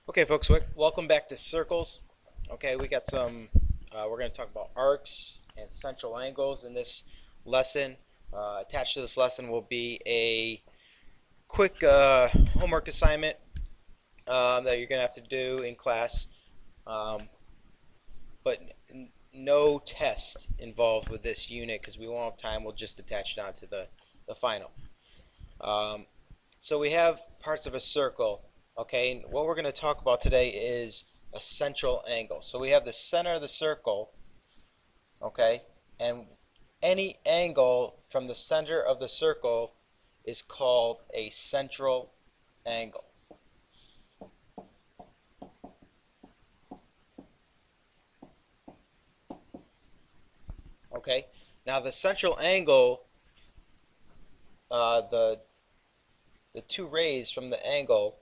Okay, folks, welcome back to Circles. Okay, we got some, we're going to talk about arcs and central angles in this lesson. Attached to this lesson will be a quick homework assignment that you're going to have to do in class, um, but no test involved with this unit because we won't have time. We'll just attach it onto the final. Um, so we have parts of a circle, okay? And what we're going to talk about today is a central angle. So we have the center of the circle, okay? And any angle from the center of the circle is called a central angle. Okay? Now the central angle, the two rays from the angle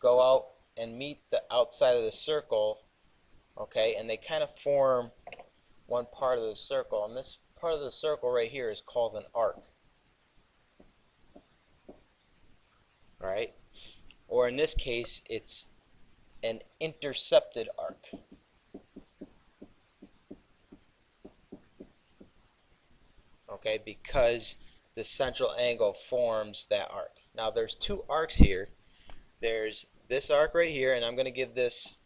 go out and meet the outside of the circle, okay? And they kind of form one part of the circle, and this part of the circle right here is called an arc. All right, or in this case, it's an intercepted arc. Okay, because the central angle forms that arc. Now there's two arcs here. There's this arc right here, and I'm going to give this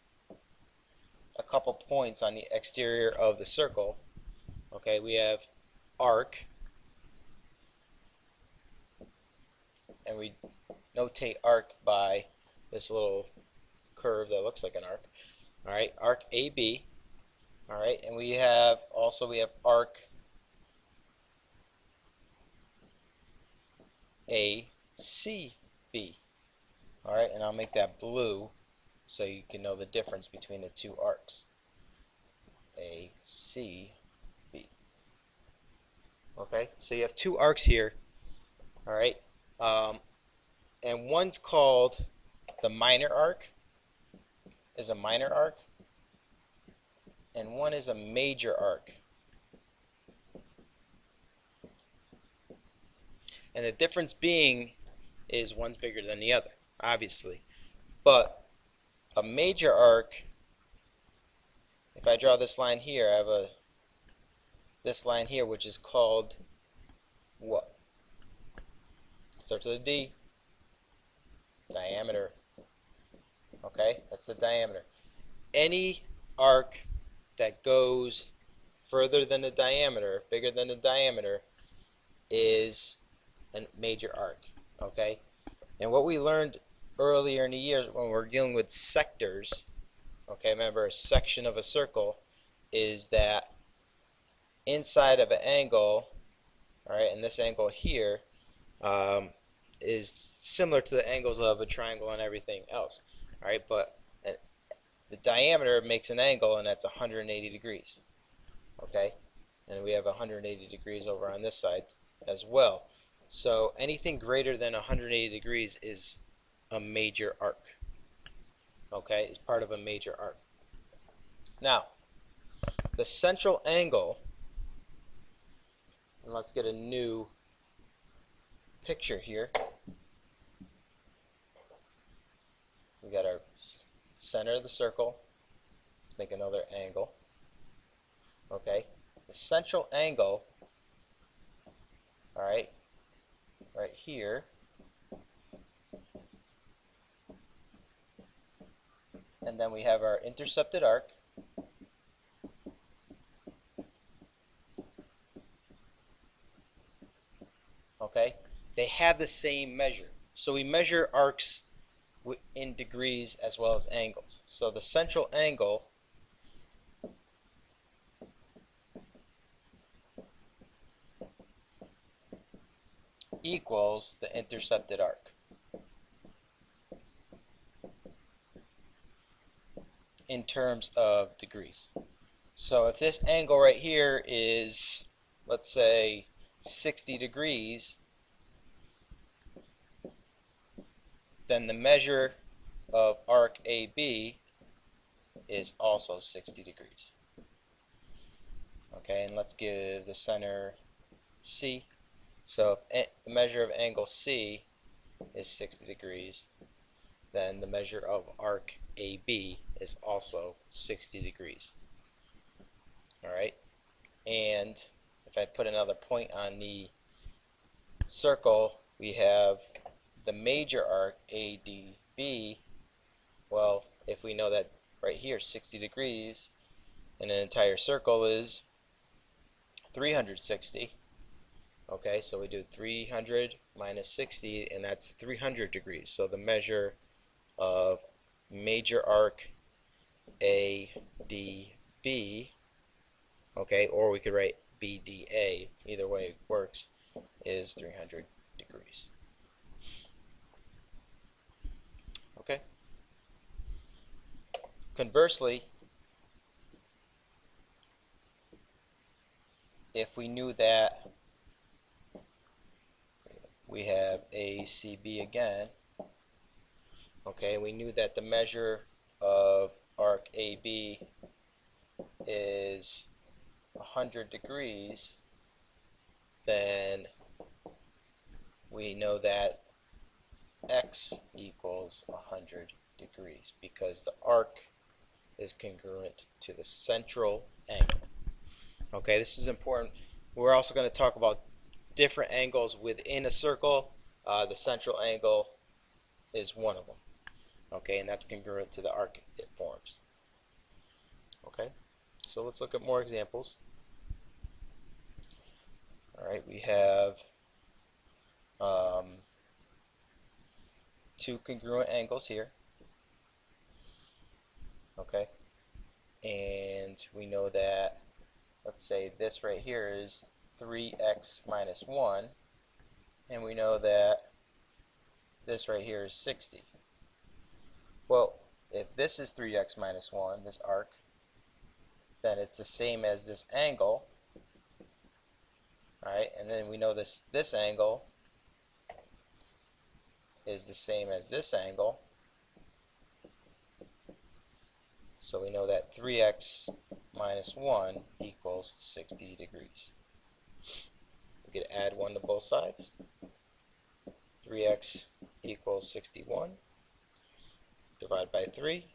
a couple points on the exterior of the circle. Okay, we have arc, and we notate arc by this little curve that looks like an arc. All right, arc AB. All right, and we have arc ACB. All right, and I'll make that blue so you can know the difference between the two arcs. ACB. Okay, so you have two arcs here. All right, and one's called the minor arc, is a minor arc, and one is a major arc. And the difference being is one's bigger than the other, obviously. But a major arc, if I draw this line here, I have this line here, which is called what? Starts with a D. Diameter. Okay, that's the diameter. Any arc that goes further than the diameter, bigger than the diameter, is a major arc. Okay, and what we learned earlier in the year when we're dealing with sectors, okay, remember a section of a circle is that inside of an angle, all right, and this angle here is similar to the angles of a triangle and everything else, all right, but the diameter makes an angle, and that's 180 degrees, okay, and we have 180 degrees over on this side as well. So anything greater than 180 degrees is a major arc, okay, is part of a major arc. Now, the central angle, and let's get a new picture here. We got our center of the circle. Let's make another angle. Okay, the central angle, all right, right here, and then we have our intercepted arc. Okay, they have the same measure. So we measure arcs in degrees as well as angles. So the central angle equals the intercepted arc. In terms of degrees. So if this angle right here is, let's say, 60 degrees, then the measure of arc AB is also 60 degrees. Okay, and let's give the center C. So if the measure of angle C is 60 degrees, then the measure of arc AB is also 60 degrees. Alright, and if I put another point on the circle, we have the major arc ADB. Well, if we know that right here 60 degrees and an entire circle is 360, okay, so we do 300 minus 60, and that's 300 degrees. So the measure of major arc ADB, okay, or we could write BDA, either way it works, is 300 degrees. Okay. Conversely, if we knew that we have ACB again, okay, we knew that the measure of arc AB is 100 degrees, then we know that x equals 100 degrees because the arc is congruent to the central angle. Okay, this is important. We're also going to talk about different angles within a circle. The central angle is one of them. Okay, and that's congruent to the arc it forms. Okay, so let's look at more examples. Alright, we have two congruent angles here. Okay, and we know that, let's say this right here is 3x minus 1, and we know that this right here is 60. Well, if this is 3x minus 1, this arc, then it's the same as this angle. Alright, and then we know this angle is the same as this angle. So we know that 3x minus 1 equals 60 degrees. We could add 1 to both sides. 3x equals 61. Divide by 3.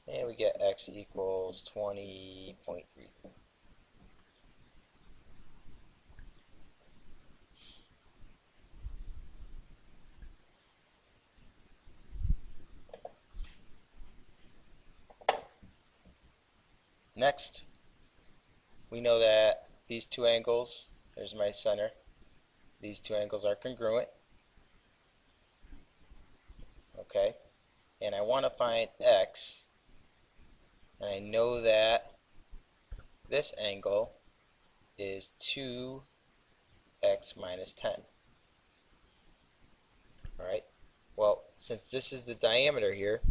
And we get x equals 20.33. Next, we know that these two angles, there's my center, these two angles are congruent. Okay, and I want to find x, and I know that this angle is 2x minus 10. Alright, well, since this is the diameter here,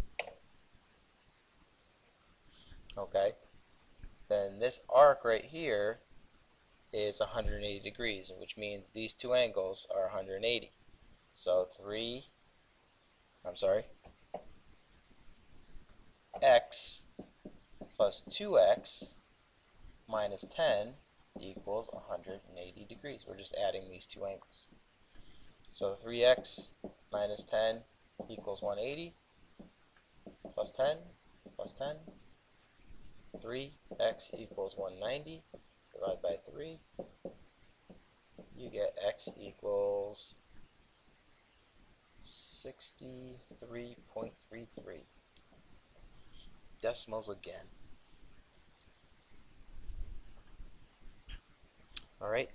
okay, then this arc right here is 180 degrees, which means these two angles are 180. So x plus 2x minus 10 equals 180 degrees. We're just adding these two angles. So 3x minus 10 equals 180 plus 10 plus 10. 3x equals 190. Divide by 3. You get x equals 63.33. Decimals again. Alright,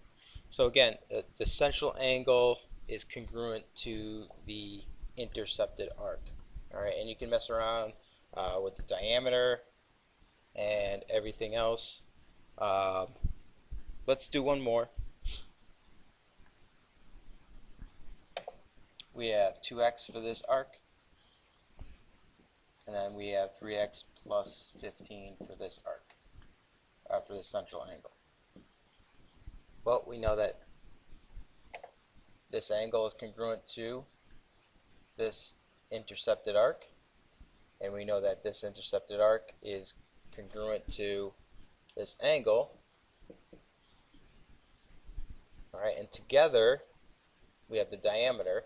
so again, the central angle is congruent to the intercepted arc. Alright, and you can mess around with the diameter and everything else. Let's do one more. We have 2x for this arc, and then we have 3x plus 15 for this arc, for this central angle. Well, we know that this angle is congruent to this intercepted arc, and we know that this intercepted arc is congruent to this angle. Alright, and together we have the diameter,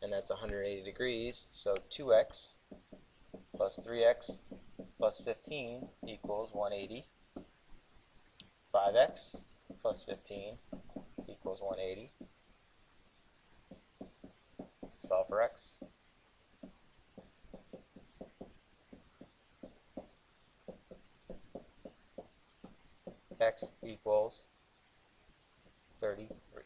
and that's 180 degrees. So 2x plus 3x plus 15 equals 180. 5x plus 15 equals 180. Solve for x. X equals 33.